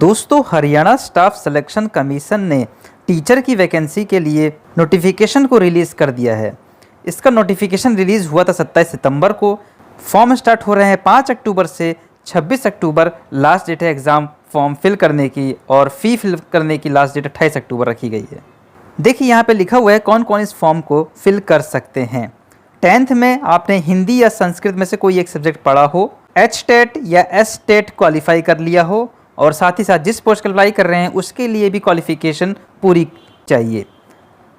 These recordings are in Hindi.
दोस्तों, हरियाणा स्टाफ सिलेक्शन कमीशन ने टीचर की वैकेंसी के लिए नोटिफिकेशन को रिलीज़ कर दिया है। इसका नोटिफिकेशन रिलीज़ हुआ था 27 सितंबर को। फॉर्म स्टार्ट हो रहे हैं 5 अक्टूबर से 26 अक्टूबर। लास्ट डेट है एग्ज़ाम फॉर्म फिल करने की और फ़ी फिल करने की लास्ट डेट 28 अक्टूबर रखी गई है। देखिए यहाँ पे लिखा हुआ है कौन कौन इस फॉर्म को फिल कर सकते हैं। 10th में आपने हिंदी या संस्कृत में से कोई एक सब्जेक्ट पढ़ा हो, H-टेट या S-टेट क्वालिफाई कर लिया हो और साथ ही साथ जिस पोस्ट अप्लाई कर रहे हैं उसके लिए भी क्वालिफिकेशन पूरी चाहिए।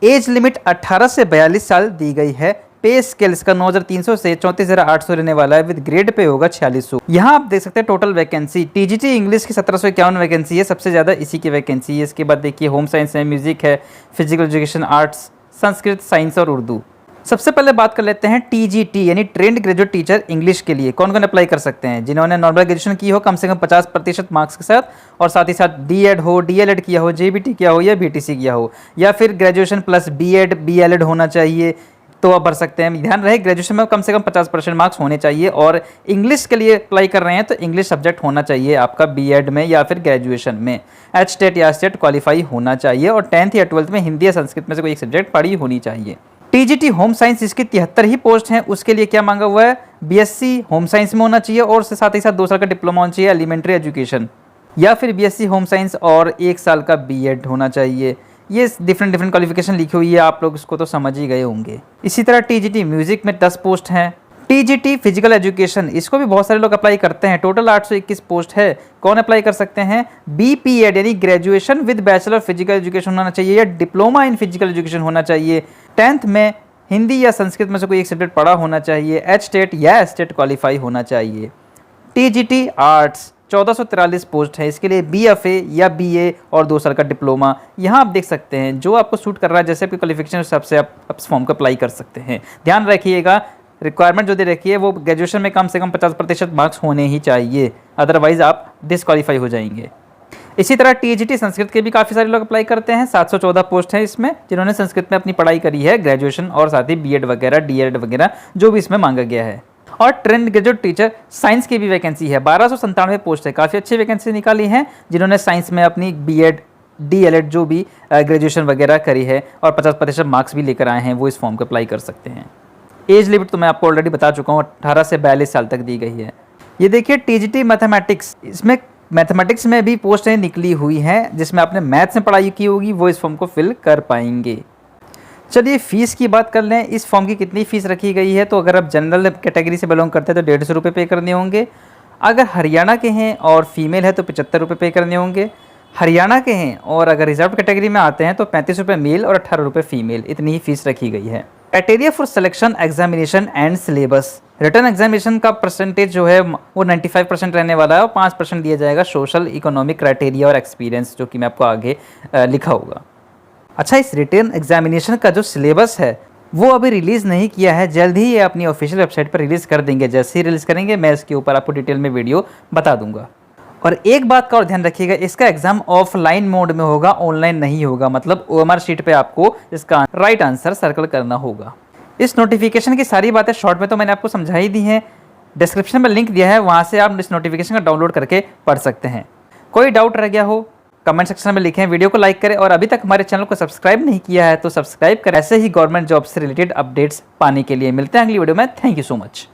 एज लिमिट 18 से 42 साल दी गई है। पे स्केल इसका 9,300 से 34,800 रहने वाला है। विद ग्रेड पे होगा 4600। यहाँ आप देख सकते हैं टोटल वैकेंसी टीजीटी इंग्लिश की 1751 वैकेंसी है, सबसे ज़्यादा इसी की वैकेंसी है। इसके बाद देखिए होम साइंस है, म्यूजिक है, physical education, arts, Sanskrit, science और उर्दू। सबसे पहले बात कर लेते हैं टीजीटी यानी ट्रेंड ग्रेजुएट टीचर इंग्लिश के लिए कौन कौन अप्लाई कर सकते हैं। जिन्होंने नॉर्मल ग्रेजुएशन की हो कम से कम 50% मार्क्स के साथ और साथ ही साथ डीएड हो, डीएलएड किया हो, जेबीटी किया हो या बीटीसी किया हो या फिर ग्रेजुएशन प्लस बीएड बीएलएड होना चाहिए तो आप भर सकते हैं। ध्यान रहे ग्रेजुएशन में कम से कम 50% मार्क्स होने चाहिए और इंग्लिश के लिए अप्लाई कर रहे हैं तो इंग्लिश सब्जेक्ट होना चाहिए आपका बीएड में या फिर ग्रेजुएशन में। H-टेट या S-टेट क्वालिफाई होना चाहिए और 10th या 12th में हिंदी या संस्कृत में से कोई एक सब्जेक्ट पढ़ी होनी चाहिए। टीजीटी होम साइंस इसकी 73 ही पोस्ट हैं। उसके लिए क्या मांगा हुआ है, बीएससी होम साइंस में होना चाहिए और साथ ही साथ 2 साल का डिप्लोमा होना चाहिए एलिमेंट्री एजुकेशन या फिर बीएससी होम साइंस और 1 साल का बीएड होना चाहिए। ये डिफरेंट क्वालिफिकेशन लिखी हुई है, आप लोग इसको तो समझ ही गए होंगे। इसी तरह टीजीटी म्यूजिक में 10 पोस्ट हैं। टीजीटी फिजिकल एजुकेशन इसको भी बहुत सारे लोग अप्लाई करते हैं। टोटल 821 पोस्ट है। कौन अप्लाई कर सकते हैं, बीपीएड यानी graduation with bachelor physical education होना चाहिए या डिप्लोमा इन फिजिकल एजुकेशन होना चाहिए। 10th में हिंदी या संस्कृत में से कोई एक सब्जेक्ट पढ़ा होना चाहिए। H-टेट या S-टेट क्वालिफाई होना चाहिए। टीजीटी आर्ट्स 1443 पोस्ट है। इसके लिए बीएफए या बीए और 2 साल का डिप्लोमा। यहाँ आप देख सकते हैं जो आपको सूट कर रहा है, जैसे आपकी क्वालिफिकेशन उस हिसाब से आप इस फॉर्म को अप्लाई कर सकते हैं। ध्यान रखिएगा रिक्वायरमेंट जो दे रखी है वो ग्रेजुएशन में कम से कम 50% मार्क्स होने ही चाहिए, अदरवाइज आप डिसक्वालीफाई हो जाएंगे। इसी तरह टीजीटी संस्कृत के भी काफ़ी सारे लोग अप्लाई करते हैं। 714 पोस्ट हैं इसमें जिन्होंने संस्कृत में अपनी पढ़ाई करी है, ग्रेजुएशन और साथ ही बीएड वगैरह डीएड वगैरह जो भी इसमें मांगा गया है। और ट्रेंड ग्रेजुएट टीचर साइंस की भी वैकेंसी है। 1297 पोस्ट है। काफ़ी अच्छी वैकेंसी निकाली है जिन्होंने साइंस में अपनी बीएड डीएलएड जो भी ग्रेजुएशन वगैरह करी है और 50% मार्क्स भी लेकर आए हैं वो इस फॉर्म को अप्लाई कर सकते हैं। एज लिमिट तो मैं आपको ऑलरेडी बता चुका हूँ, 18 से 42 साल तक दी गई है। ये देखिए टीजीटी मैथमेटिक्स, इसमें मैथमेटिक्स में भी पोस्टें निकली हुई हैं जिसमें आपने मैथ्स में पढ़ाई की होगी वो इस फॉर्म को फिल कर पाएंगे। चलिए फ़ीस की बात कर लें। इस फॉर्म की कितनी फ़ीस रखी गई है, तो अगर आप जनरल कैटेगरी से बिलोंग करते हैं तो 150 रुपये पे करने होंगे। अगर हरियाणा के हैं और फीमेल है तो 75 रुपये पे करने होंगे। हरियाणा के हैं और अगर रिजर्व कैटेगरी में आते हैं तो 35 रुपये मेल और 18 रुपये फीमेल, इतनी ही फीस रखी गई है। Criteria for selection examination and syllabus. Return examination का परसेंटेज जो है वो 95% रहने वाला है और 5% दिया जाएगा सोशल इकोनॉमिक क्राइटेरिया और एक्सपीरियंस, जो कि मैं आपको आगे लिखा होगा। अच्छा, इस रिटर्न एग्जामिनेशन का जो सिलेबस है वो अभी रिलीज़ नहीं किया है, जल्द ही ये अपनी ऑफिशियल वेबसाइट पर रिलीज़ कर देंगे। जैसे ही रिलीज़ करेंगे मैं इसके ऊपर आपको डिटेल में वीडियो बता दूंगा। और एक बात का और ध्यान रखिएगा, इसका एग्जाम ऑफलाइन मोड में होगा, ऑनलाइन नहीं होगा। मतलब OMR शीट पे आपको इसका राइट आंसर सर्कल करना होगा। इस नोटिफिकेशन की सारी बातें शॉर्ट में तो मैंने आपको समझा ही दी हैं। डिस्क्रिप्शन में लिंक दिया है, वहाँ से आप इस नोटिफिकेशन का डाउनलोड करके पढ़ सकते हैं। कोई डाउट रह गया हो कमेंट सेक्शन में लिखें, वीडियो को लाइक करें और अभी तक हमारे चैनल को सब्सक्राइब नहीं किया है तो सब्सक्राइब करें ऐसे ही गवर्नमेंट जॉब से रिलेटेड अपडेट्स पाने के लिए। मिलते हैं अगली वीडियो में। Thank you so much.